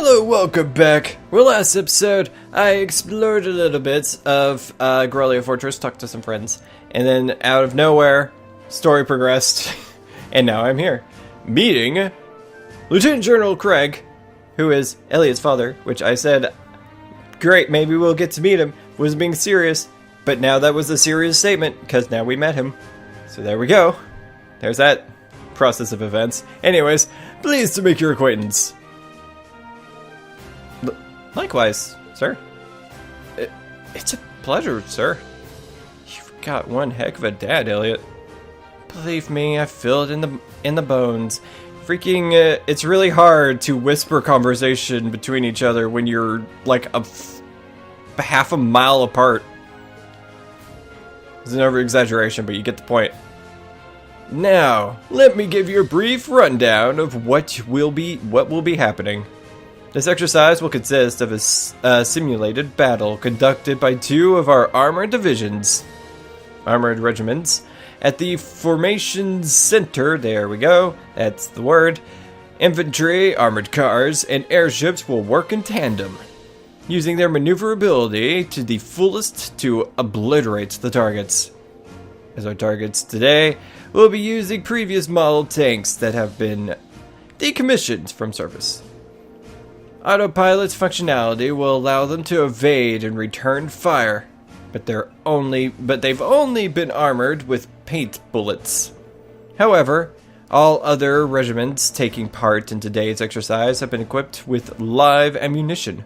Hello, welcome back. Well, last episode, I explored a little bit of Grellia Fortress, talked to some friends, and then out of nowhere, story progressed, and now I'm here, meeting Lieutenant General Craig, who is Elliot's father, which I said, great, maybe we'll get to meet him, was being serious, but now that was a serious statement, because now we met him. So there we go. There's that process of events. Anyways, pleased to make your acquaintance. Likewise, sir. It's a pleasure, sir. You've got one heck of a dad, Elliot. Believe me, I feel it in the bones. Freaking, it's really hard to whisper conversation between each other when you're like half a mile apart. It's an over-exaggeration, but you get the point. Now, let me give you a brief rundown of what will be happening. This exercise will consist of a simulated battle conducted by two of our armored regiments, at the formation center. There we go, that's the word. Infantry, armored cars, and airships will work in tandem, using their maneuverability to the fullest to obliterate the targets. As our targets today, we'll be using previous model tanks that have been decommissioned from service. Autopilot's functionality will allow them to evade and return fire, but they've only been armored with paint bullets. However, all other regiments taking part in today's exercise have been equipped with live ammunition.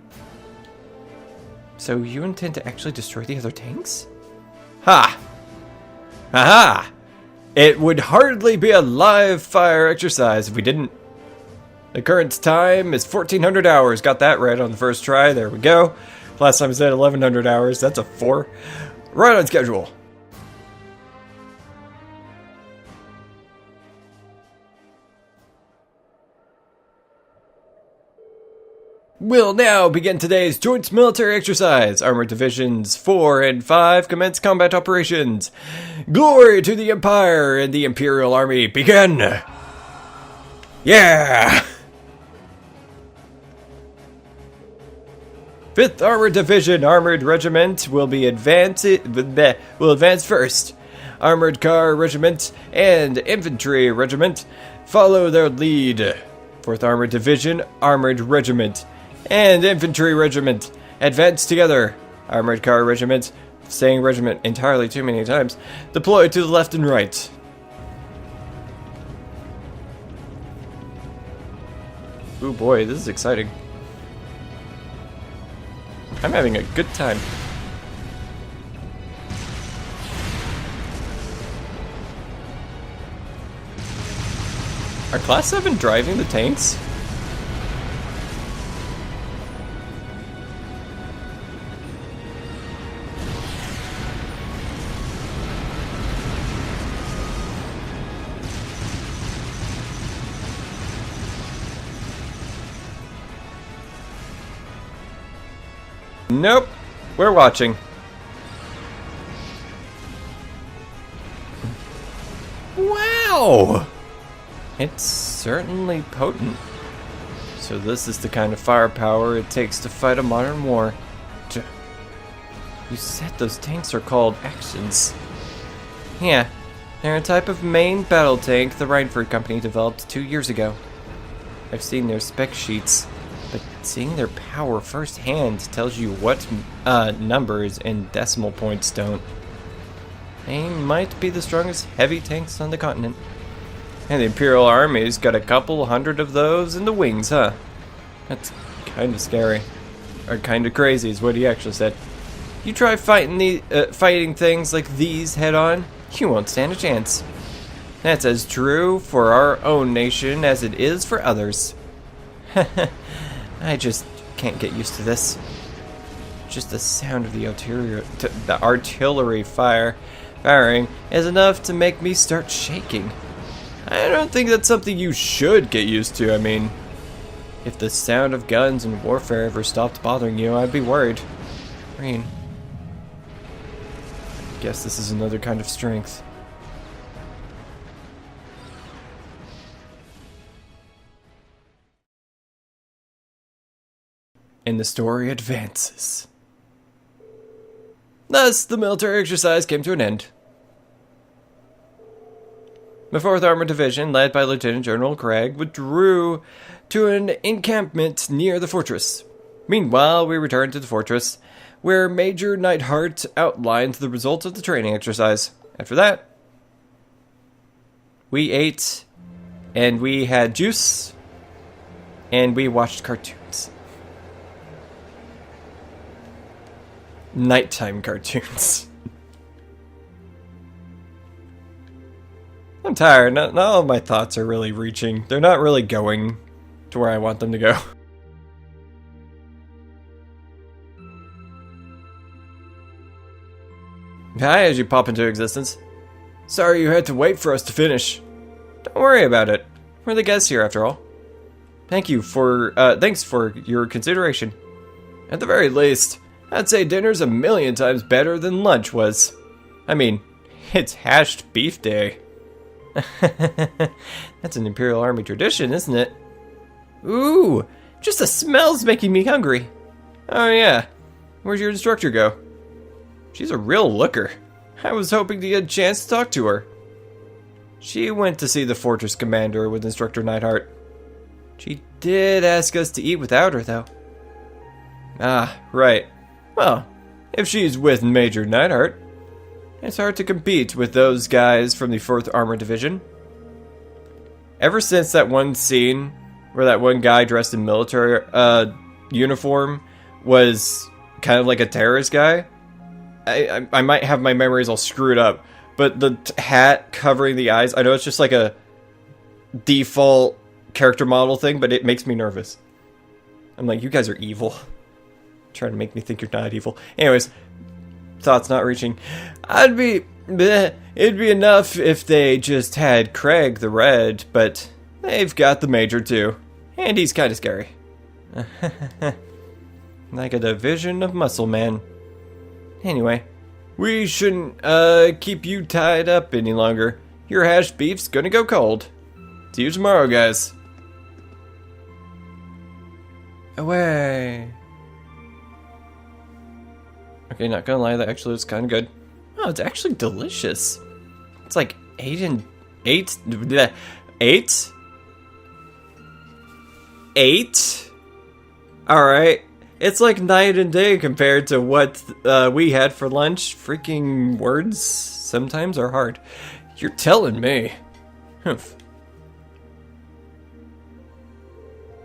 So you intend to actually destroy the other tanks? Ha! Haha! It would hardly be a live fire exercise if we didn't. The current time is 1400 hours. Got that right on the first try. There we go. Last time I said 1100 hours. That's a 4. Right on schedule. We'll now begin today's joint military exercise. Armored Divisions 4 and 5 commence combat operations. Glory to the Empire and the Imperial Army. Begin! Yeah! 5th Armored Division Armored Regiment will advance first. Armored Car Regiment and Infantry Regiment follow their lead. 4th Armored Division Armored Regiment and Infantry Regiment advance together. Armored Car Regiment, saying regiment entirely too many times, deploy to the left and right. Ooh boy, this is exciting. I'm having a good time. Are Class 7 driving the tanks? Nope, we're watching. Wow! It's certainly potent. So this is the kind of firepower it takes to fight a modern war. You said those tanks are called actions. Yeah, they're a type of main battle tank the Reinford Company developed 2 years ago. I've seen their spec sheets, but seeing their power firsthand tells you what numbers and decimal points don't. They might be the strongest heavy tanks on the continent. And the Imperial Army's got a couple hundred of those in the wings, huh? That's kind of scary. Or kind of crazy is what he actually said. You try fighting things like these head on, you won't stand a chance. That's as true for our own nation as it is for others. I just can't get used to this. Just the sound of the artillery firing is enough to make me start shaking. I don't think that's something you should get used to. I mean, if the sound of guns and warfare ever stopped bothering you, I'd be worried. I mean, I guess this is another kind of strength. and the story advances. Thus, the military exercise came to an end. The 4th Armored Division, led by Lieutenant General Craig, withdrew to an encampment near the fortress. Meanwhile, we returned to the fortress, where Major Neidhart outlined the results of the training exercise. After that, we ate, and we had juice, and we watched cartoons. Nighttime cartoons. I'm tired. Not all of my thoughts are really reaching. They're not really going to where I want them to go. Hi, as you pop into existence. Sorry you had to wait for us to finish. Don't worry about it. We're the guests here after all. Thanks for your consideration. At the very least, I'd say dinner's a million times better than lunch was. I mean, it's hashed beef day. That's an Imperial Army tradition, isn't it? Ooh, just the smell's making me hungry. Oh yeah, where'd your instructor go? She's a real looker. I was hoping to get a chance to talk to her. She went to see the fortress commander with Instructor Neidhart. She did ask us to eat without her, though. Ah, right. Well, if she's with Major Neidhart, it's hard to compete with those guys from the 4th Armored Division. Ever since that one scene where that one guy dressed in military uniform was kind of like a terrorist guy, I might have my memories all screwed up, but the hat covering the eyes, I know it's just like a default character model thing, but it makes me nervous. I'm like, you guys are evil. Trying to make me think you're not evil. Anyways, thoughts not reaching. It'd be enough if they just had Craig the Red, but they've got the Major too, and he's kind of scary. Like a division of muscle man. Anyway, we shouldn't keep you tied up any longer. Your hashed beef's gonna go cold. See you tomorrow, guys. Away. Okay, not gonna lie, that actually looks kind of good. Oh, it's actually delicious. It's like 8. Alright. It's like night and day compared to what we had for lunch. Freaking words sometimes are hard. You're telling me. Humph.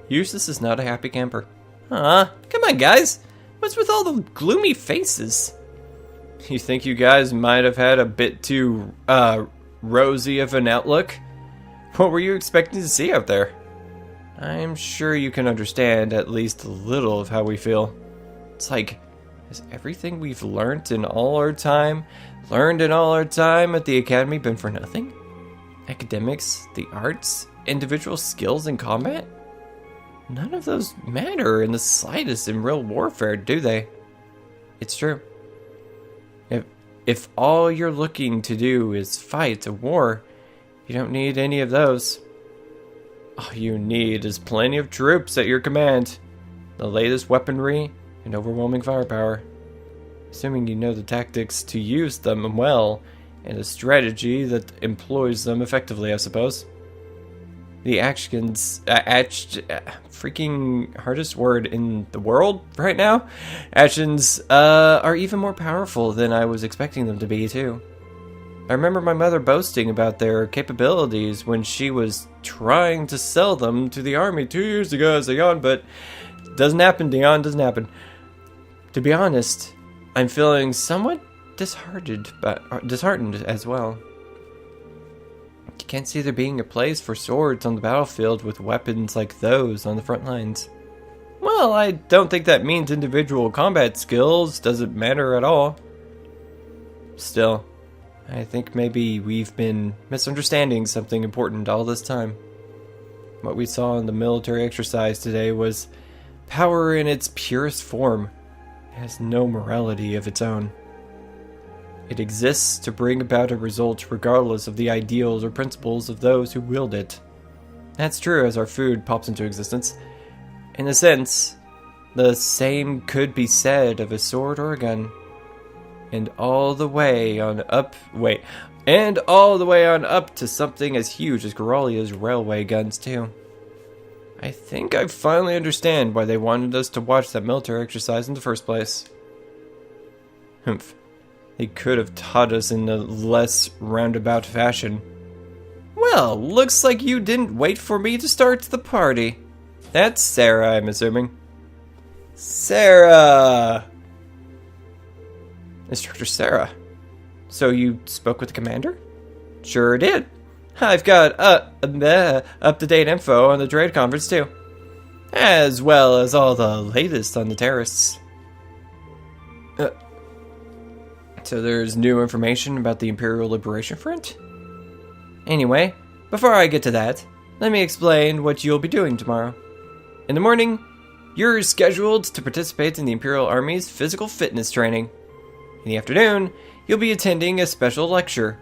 Eustace is not a happy camper. Aw, come on guys. What's with all the gloomy faces? You think you guys might have had a bit too rosy of an outlook? What were you expecting to see out there? I'm sure you can understand at least a little of how we feel. It's like, has everything we've learned in all our time at the academy been for nothing? Academics, the arts, individual skills in combat? None of those matter in the slightest in real warfare, do they? It's true. If all you're looking to do is fight a war, you don't need any of those. All you need is plenty of troops at your command, the latest weaponry, and overwhelming firepower. Assuming you know the tactics to use them well, and a strategy that employs them effectively, I suppose. The freaking hardest word in the world right now. Actions are even more powerful than I was expecting them to be, too. I remember my mother boasting about their capabilities when she was trying to sell them to the army 2 years ago as a yawn, but doesn't happen, Dion, doesn't happen. To be honest, I'm feeling somewhat disheartened as well. You can't see there being a place for swords on the battlefield with weapons like those on the front lines. Well, I don't think that means individual combat skills doesn't matter at all. Still, I think maybe we've been misunderstanding something important all this time. What we saw in the military exercise today was power in its purest form. It has no morality of its own. It exists to bring about a result regardless of the ideals or principles of those who wield it. That's true as our food pops into existence. In a sense, The same could be said of a sword or a gun. And all the way on up to something as huge as Goralia's railway guns too. I think I finally understand why they wanted us to watch that military exercise in the first place. Humph. They could have taught us in a less roundabout fashion. Well, looks like you didn't wait for me to start the party. That's Sarah, I'm assuming. Sarah! Instructor Sarah. So you spoke with the commander? Sure did. I've got up-to-date info on the trade conference too. As well as all the latest on the terrorists. So there's new information about the Imperial Liberation Front? Anyway, before I get to that, let me explain what you'll be doing tomorrow. In the morning, you're scheduled to participate in the Imperial Army's physical fitness training. In the afternoon, you'll be attending a special lecture,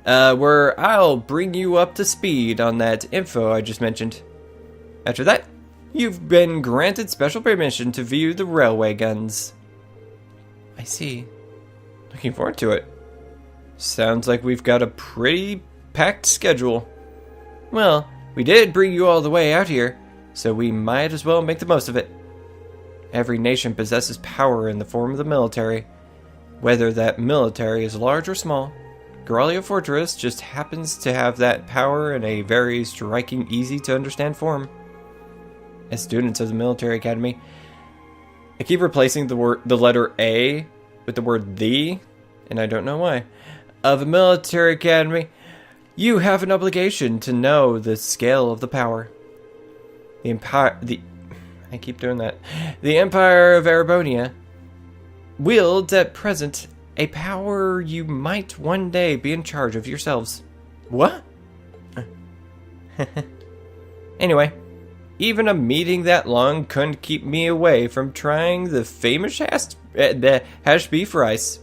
where I'll bring you up to speed on that info I just mentioned. After that, you've been granted special permission to view the railway guns. I see. Looking forward to it. Sounds like we've got a pretty packed schedule. Well, we did bring you all the way out here, so we might as well make the most of it. Every nation possesses power in the form of the military, whether that military is large or small. Goralia Fortress just happens to have that power in a very striking, easy-to-understand form. As students of the military academy, I keep replacing the letter A with the word "the," and I don't know why. Of a military academy, you have an obligation to know the scale of the power. The Empire of Erebonia wields at present a power you might one day be in charge of yourselves. What? Anyway, even a meeting that long couldn't keep me away from trying the famous hash beef rice.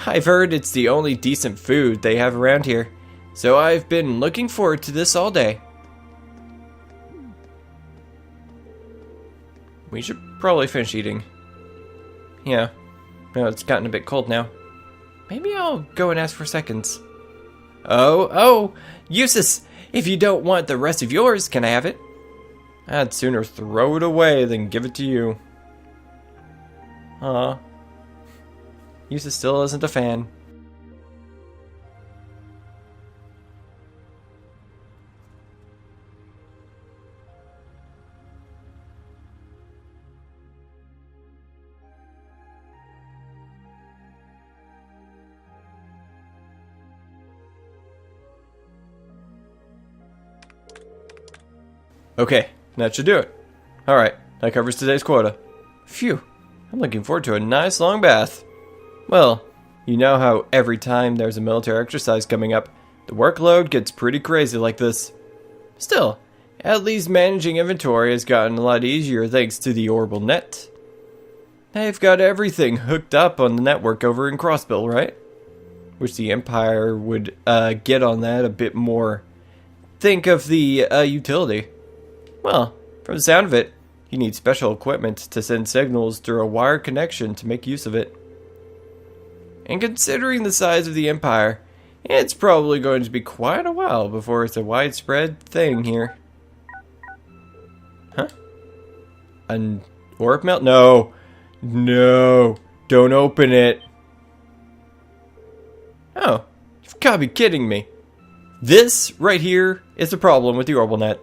I've heard it's the only decent food they have around here, so I've been looking forward to this all day. We should probably finish eating. Yeah. No, it's gotten a bit cold now. Maybe I'll go and ask for seconds. Oh, Eustace, if you don't want the rest of yours, can I have it? I'd sooner throw it away than give it to you. Aw. Eustace still isn't a fan. Okay, that should do it. Alright, that covers today's quota. Phew, I'm looking forward to a nice long bath. Well, you know how every time there's a military exercise coming up, the workload gets pretty crazy like this. Still, at least managing inventory has gotten a lot easier thanks to the Orbital Net. They've got everything hooked up on the network over in Crossbill, right? Wish the Empire would get on that a bit more. Think of the utility. Well, from the sound of it, you need special equipment to send signals through a wired connection to make use of it. And considering the size of the Empire, it's probably going to be quite a while before it's a widespread thing here. Huh? An orb melt? No, don't open it. Oh, you've got to be kidding me. This right here is the problem with the Orbital Net.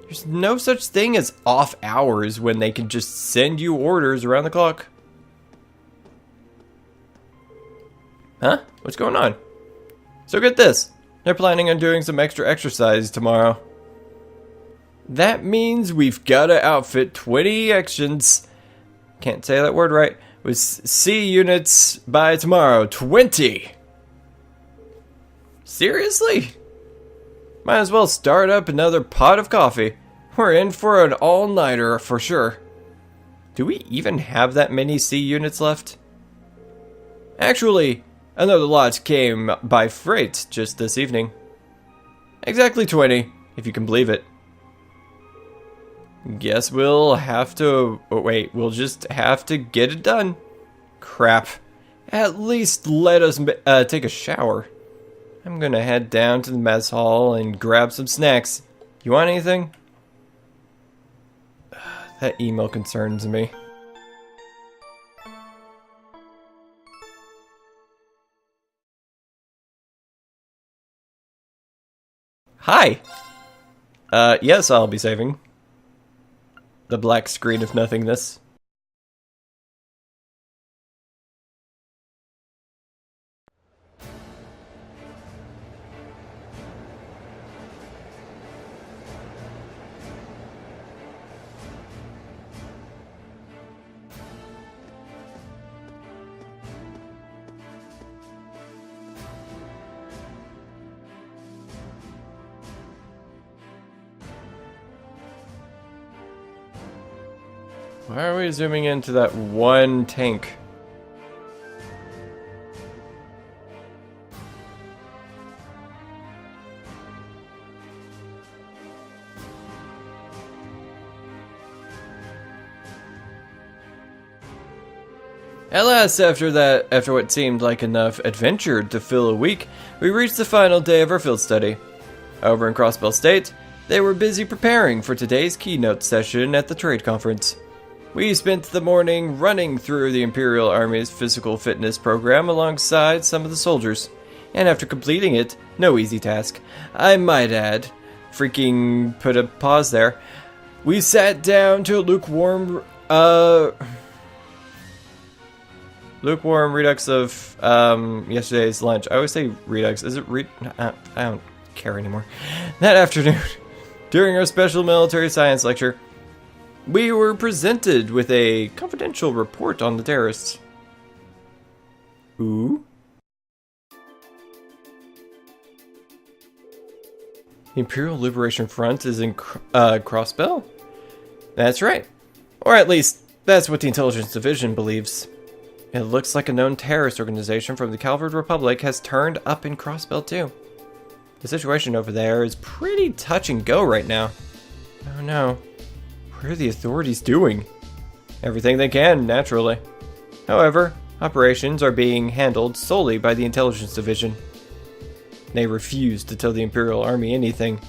There's no such thing as off hours when they can just send you orders around the clock. Huh? What's going on? So get this. They're planning on doing some extra exercise tomorrow. That means we've got to outfit 20 actions. Can't say that word right. With C units by tomorrow. 20! Seriously? Might as well start up another pot of coffee. We're in for an all-nighter for sure. Do we even have that many C units left? Actually, another lot came by freight just this evening. Exactly 20, if you can believe it. Guess we'll have to... Oh, wait, we'll just have to get it done. Crap. At least let us take a shower. I'm gonna head down to the mess hall and grab some snacks. You want anything? That email concerns me. Hi! Yes, I'll be saving. The black screen of nothingness. Why are we zooming into that one tank? At last, after what seemed like enough adventure to fill a week, we reached the final day of our field study. Over in Crossbell State, they were busy preparing for today's keynote session at the trade conference. We spent the morning running through the Imperial Army's physical fitness program alongside some of the soldiers, and after completing it, no easy task, I might add, freaking put a pause there, we sat down to a lukewarm redux of yesterday's lunch. I always say redux. Is it I don't care anymore. That afternoon, during our special military science lecture, we were presented with a confidential report on the terrorists. Ooh? The Imperial Liberation Front is in Crossbell? That's right. Or at least, that's what the Intelligence Division believes. It looks like a known terrorist organization from the Calvard Republic has turned up in Crossbell too. The situation over there is pretty touch and go right now. Oh no. What are the authorities doing? Everything they can, naturally. However, operations are being handled solely by the Intelligence Division. They refuse to tell the Imperial Army anything,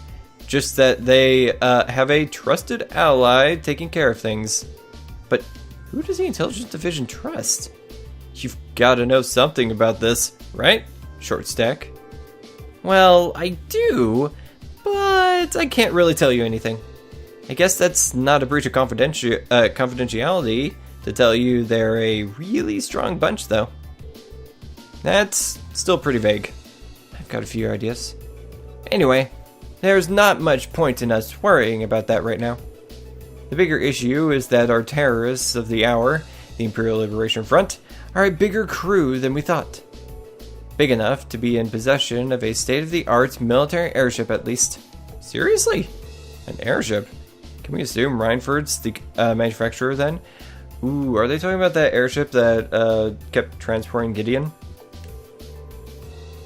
just that they have a trusted ally taking care of things. But who does the Intelligence Division trust? You've got to know something about this, right, Short Stack? Well, I do, but I can't really tell you anything. I guess that's not a breach of confidentiality to tell you they're a really strong bunch, though. That's still pretty vague. I've got a few ideas. Anyway, there's not much point in us worrying about that right now. The bigger issue is that our terrorists of the hour, the Imperial Liberation Front, are a bigger crew than we thought. Big enough to be in possession of a state-of-the-art military airship at least. Seriously? An airship? Can we assume Reinford's the manufacturer then? Ooh, are they talking about that airship that kept transporting Gideon?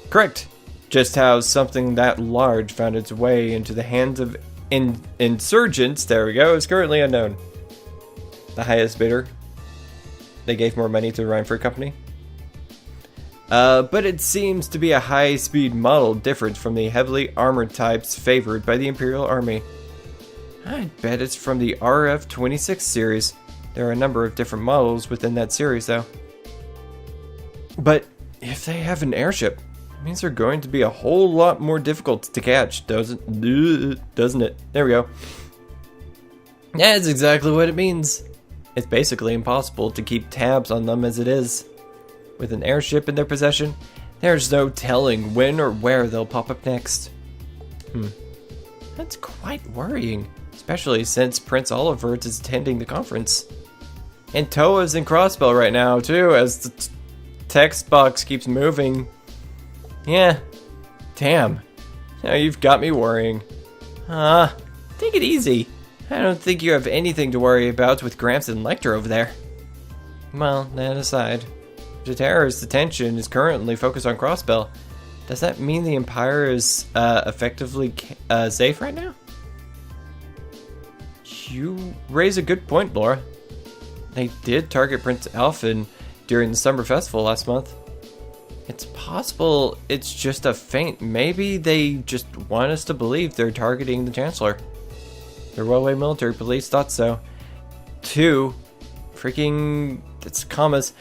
Correct. Just how something that large found its way into the hands of insurgents, there we go, is currently unknown. The highest bidder. They gave more money to the Reinford Company. But it seems to be a high-speed model different from the heavily armored types favored by the Imperial Army. I'd bet it's from the RF-26 series. There are a number of different models within that series, though. But if they have an airship, it means they're going to be a whole lot more difficult to catch, doesn't it? There we go. That's exactly what it means. It's basically impossible to keep tabs on them as it is. With an airship in their possession, there's no telling when or where they'll pop up next. That's quite worrying, especially since Prince Olivert is attending the conference. And Toa's in Crossbell right now, too, as the text box keeps moving. Yeah, damn. Now you've got me worrying. Take it easy. I don't think you have anything to worry about with Gramps and Lecter over there. Well, that aside, the terrorist attention is currently focused on Crossbell. Does that mean the Empire is effectively safe right now? You raise a good point, Laura. They did target Prince Alphen during the summer festival last month. It's possible it's just a feint. Maybe they just want us to believe they're targeting the Chancellor. The Railway Military Police thought so. 2 freaking that's commas,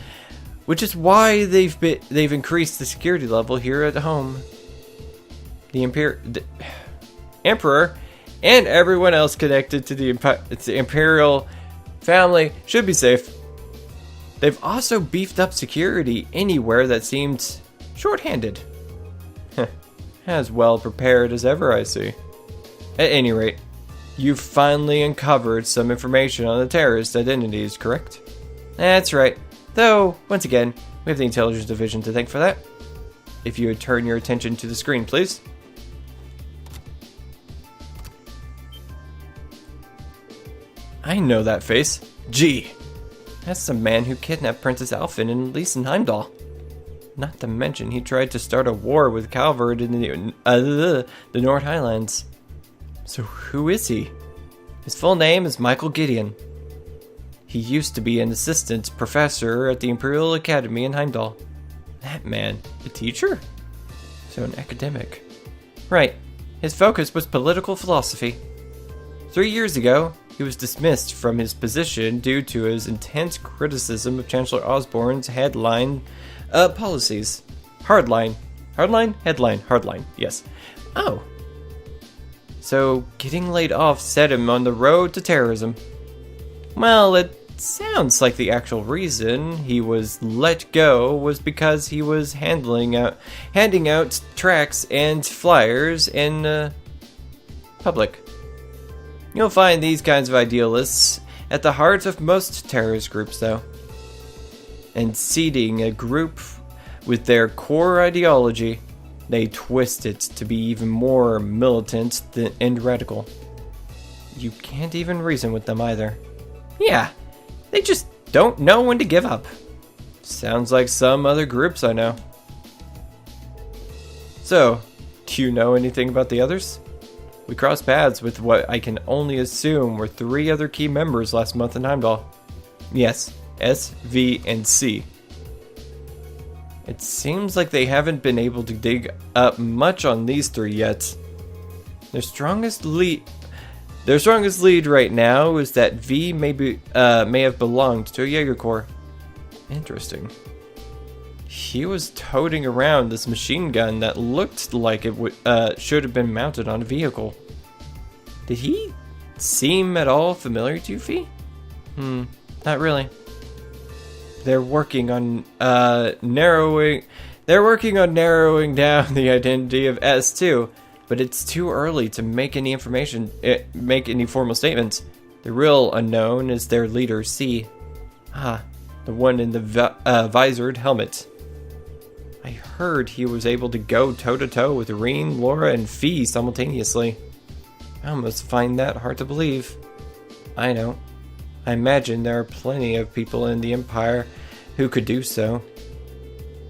which is why they've increased the security level here at home. The Emperor and everyone else connected to the Imperial family should be safe. They've also beefed up security anywhere that seemed short-handed. As well prepared as ever, I see. At any rate, you've finally uncovered some information on the terrorist identities, correct? That's right. Though, once again, we have the Intelligence Division to thank for that. If you would turn your attention to the screen, please. I know that face. Gee, that's the man who kidnapped Princess Alphen and Lisa Heimdall. Not to mention, he tried to start a war with Calvert in the North Highlands. So who is he? His full name is Michael Gideon. He used to be an assistant professor at the Imperial Academy in Heimdall. That man, a teacher? So an academic. Right, his focus was political philosophy. 3 years ago, he was dismissed from his position due to his intense criticism of Chancellor Osborne's headline policies. Hardline. Hardline? Headline. Hardline. Yes. Oh. So, getting laid off set him on the road to terrorism. Well, it sounds like the actual reason he was let go was because he was handing out tracts and flyers in public. You'll find these kinds of idealists at the heart of most terrorist groups, though. And seeding a group with their core ideology, they twist it to be even more militant and radical. You can't even reason with them either. Yeah, they just don't know when to give up. Sounds like some other groups I know. So, do you know anything about the others? We crossed paths with what I can only assume were 3 other key members last month in Heimdall. Yes, S, V, and C. It seems like they haven't been able to dig up much on these 3 yet. Their strongest lead right now is that V may have belonged to a Jaeger Corps. Interesting. He was toting around this machine gun that looked like it should have been mounted on a vehicle. Did he seem at all familiar to you, V? Not really. They're working on narrowing down the identity of S2, but it's too early to make any formal statements. The real unknown is their leader, C. The one in the visored helmet. I heard he was able to go toe-to-toe with Reen, Laura, and Fee simultaneously. I almost find that hard to believe. I know. I imagine there are plenty of people in the Empire who could do so.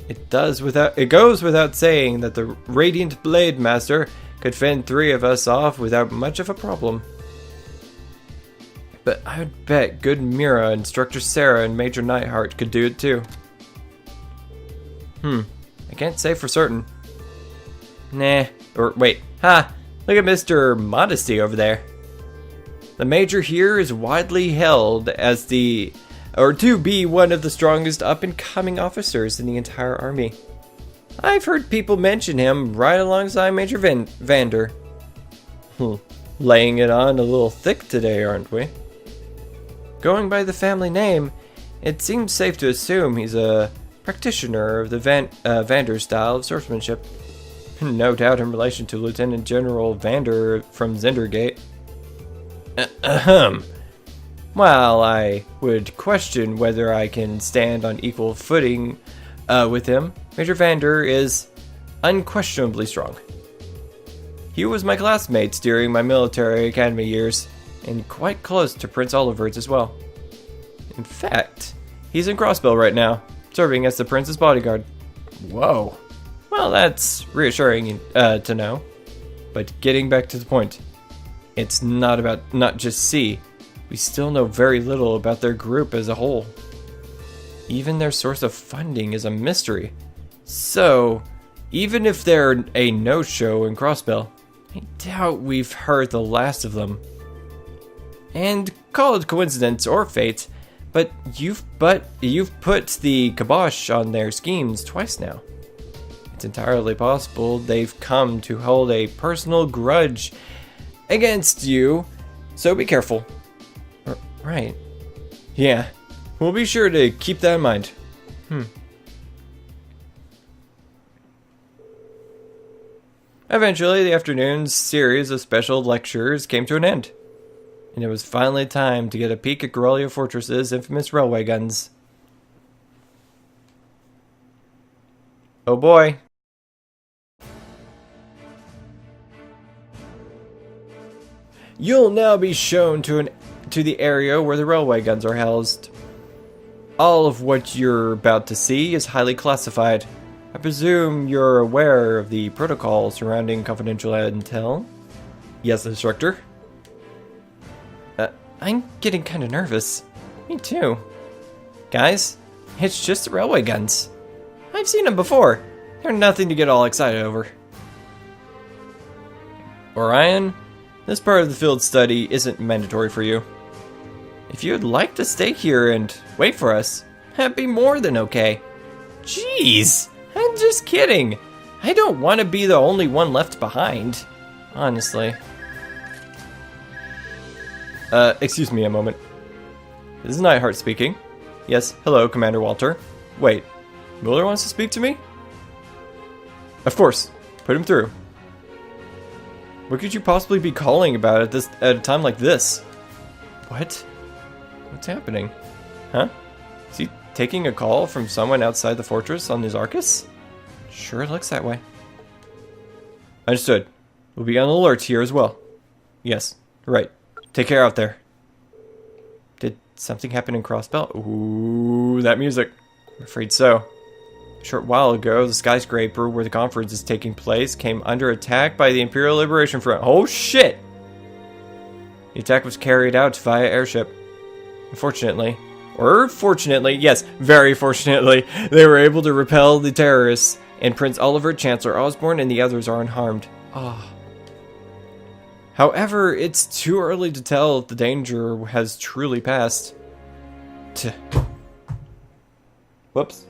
It goes without saying that the Radiant Blade Master could fend 3 of us off without much of a problem. But I would bet good Mira, Instructor Sarah, and Major Nightheart could do it too. I can't say for certain. Nah. Or wait. Look at Mr. Modesty over there. The Major here is widely held as to be one of the strongest up-and-coming officers in the entire army. I've heard people mention him right alongside Major Vander. Laying it on a little thick today, aren't we? Going by the family name, it seems safe to assume he's a practitioner of the Vander style of swordsmanship. No doubt in relation to Lieutenant General Vander from Zendergate. While I would question whether I can stand on equal footing with him, Major Vander is unquestionably strong. He was my classmate during my military academy years, and quite close to Prince Oliver's as well. In fact, he's in Crossbell right now, serving as the prince's bodyguard. Whoa. Well, that's reassuring to know. But getting back to the point, it's not just C, we still know very little about their group as a whole. Even their source of funding is a mystery. So, even if they're a no-show in Crossbell, I doubt we've heard the last of them. And call it coincidence or fate, but you've put the kibosh on their schemes twice now. It's entirely possible they've come to hold a personal grudge against you, so be careful. Right. Yeah, we'll be sure to keep that in mind. Eventually, the afternoon's series of special lectures came to an end, and it was finally time to get a peek at Gorelia Fortress's infamous railway guns. Oh boy. You'll now be shown to the area where the railway guns are housed. All of what you're about to see is highly classified. I presume you're aware of the protocol surrounding confidential intel? Yes, instructor. I'm getting kind of nervous. Me too. Guys, it's just the railway guns. I've seen them before. They're nothing to get all excited over. Orion, this part of the field study isn't mandatory for you. If you'd like to stay here and wait for us, that'd be more than okay. Jeez, I'm just kidding. I don't want to be the only one left behind, honestly. Excuse me a moment. This is Nightheart speaking. Yes, hello, Commander Walter. Wait, Muller wants to speak to me? Of course, put him through. What could you possibly be calling about at a time like this? What? What's happening? Huh? Is he taking a call from someone outside the fortress on his Arcus? Sure looks that way. Understood. We'll be on alert here as well. Yes, right. Take care out there. Did something happen in Crossbell? Ooh, that music. I'm afraid so. A short while ago, the skyscraper where the conference is taking place came under attack by the Imperial Liberation Front. Oh shit! The attack was carried out via airship. Unfortunately, or fortunately, yes, very fortunately, they were able to repel the terrorists, and Prince Oliver, Chancellor Osborne, and the others are unharmed. However, it's too early to tell if the danger has truly passed. Whoops.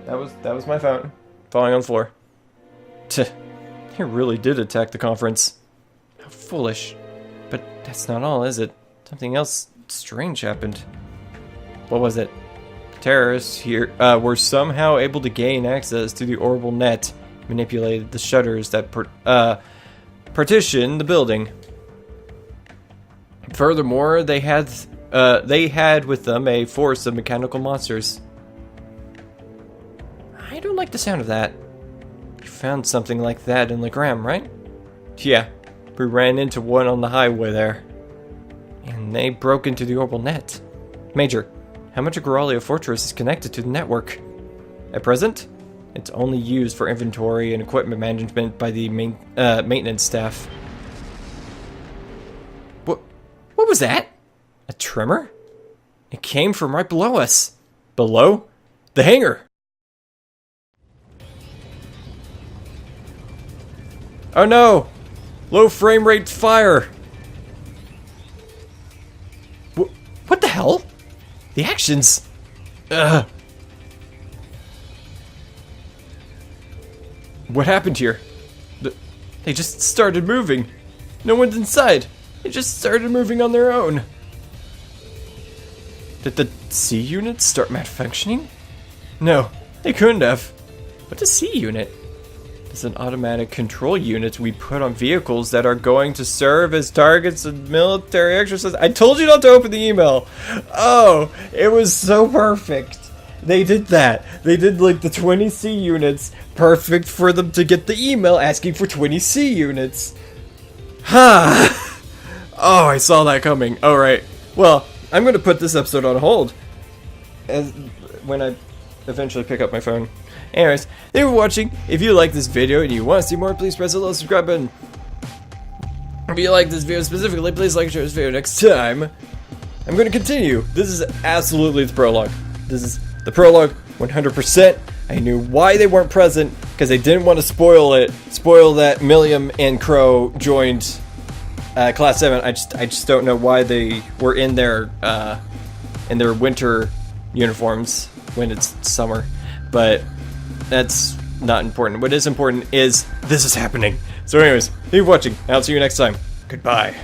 That was my phone falling on the floor. They really did attack the conference. How foolish. But that's not all, is it? Something else strange happened. What was it? Terrorists here were somehow able to gain access to the orbital net, manipulated the shutters that partition the building. Furthermore, they had with them a force of mechanical monsters. I don't like the sound of that. You found something like that in Legram, right? Yeah, we ran into one on the highway there. And they broke into the orbital net. Major, how much of Gorelia Fortress is connected to the network? At present, it's only used for inventory and equipment management by the maintenance staff. What was that? A tremor? It came from right below us. Below? The hangar! Oh no! Low frame rate fire! What the hell? The actions! Ugh! What happened here? They just started moving. No one's inside. They just started moving on their own. Did the C unit start malfunctioning? No, they couldn't have. What's a C unit? It's an automatic control unit we put on vehicles that are going to serve as targets of military exercises. I told you not to open the email. Oh, it was so perfect. They did that. They did like the 20 C units. Perfect for them to get the email asking for 20 C units. Ha! Oh, I saw that coming. Alright. Well, I'm going to put this episode on hold when I eventually pick up my phone. Anyways, thank you for watching. If you like this video and you want to see more, please press the little subscribe button. If you like this video specifically, please like and share this video next time. I'm going to continue. This is absolutely the prologue. This is the prologue 100%. I knew why they weren't present, because they didn't want to spoil that Milliam and Crow joined Class 7. I just don't know why they were in their winter uniforms when it's summer, but that's not important. What is important is this is happening. So anyways, keep watching. I'll see you next time. Goodbye.